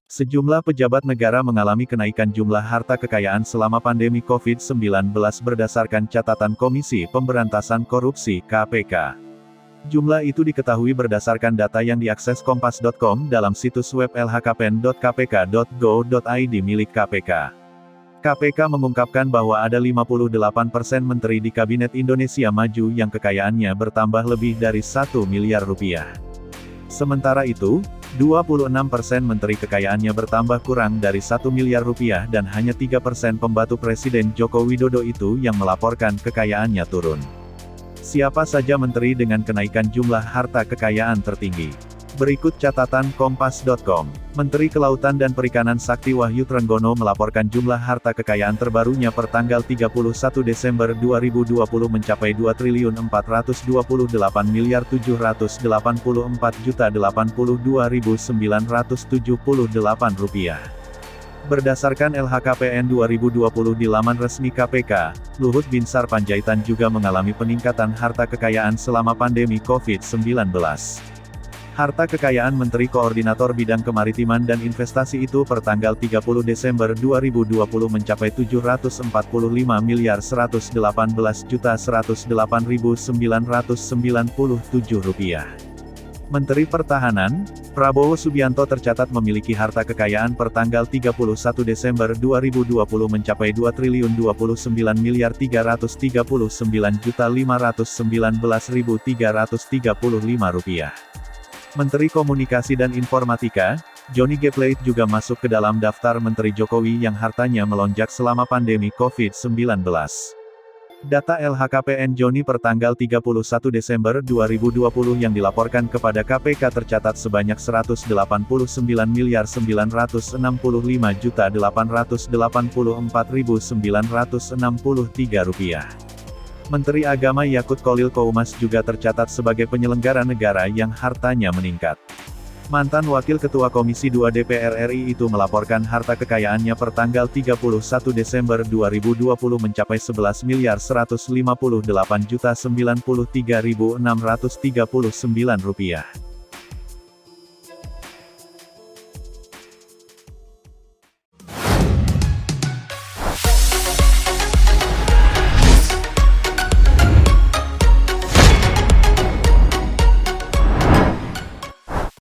Sejumlah pejabat negara mengalami kenaikan jumlah harta kekayaan selama pandemi COVID-19 berdasarkan catatan Komisi Pemberantasan Korupsi (KPK). Jumlah itu diketahui berdasarkan data yang diakses kompas.com dalam situs web lhkpn.kpk.go.id milik KPK. KPK mengungkapkan bahwa ada 58% menteri di Kabinet Indonesia Maju yang kekayaannya bertambah lebih dari 1 miliar rupiah. Sementara itu, 26% menteri kekayaannya bertambah kurang dari 1 miliar rupiah dan hanya 3% pembantu Presiden Joko Widodo itu yang melaporkan kekayaannya turun. Siapa saja menteri dengan kenaikan jumlah harta kekayaan tertinggi? Berikut catatan kompas.com. Menteri Kelautan dan Perikanan Sakti Wahyu Trenggono melaporkan jumlah harta kekayaan terbarunya per tanggal 31 Desember 2020 mencapai Rp2.428.482.082.978 rupiah. Berdasarkan LHKPN 2020 di laman resmi KPK, Luhut Binsar Panjaitan juga mengalami peningkatan harta kekayaan selama pandemi COVID-19. Harta kekayaan Menteri Koordinator Bidang Kemaritiman dan Investasi itu per tanggal 30 Desember 2020 mencapai Rp741.118.997. Menteri Pertahanan, Prabowo Subianto tercatat memiliki harta kekayaan per tanggal 31 Desember 2020 mencapai Rp2.339.339.335 Menteri Komunikasi dan Informatika, Johnny G. Plate juga masuk ke dalam daftar Menteri Jokowi yang hartanya melonjak selama pandemi COVID-19. Data LHKPN Johnny per tanggal 31 Desember 2020 yang dilaporkan kepada KPK tercatat sebanyak Rp199.995.884.963. Menteri Agama Yakut Kholil Koumas juga tercatat sebagai penyelenggara negara yang hartanya meningkat. Mantan Wakil Ketua Komisi 2 DPR RI itu melaporkan harta kekayaannya per tanggal 31 Desember 2020 mencapai Rp11.158.093.639.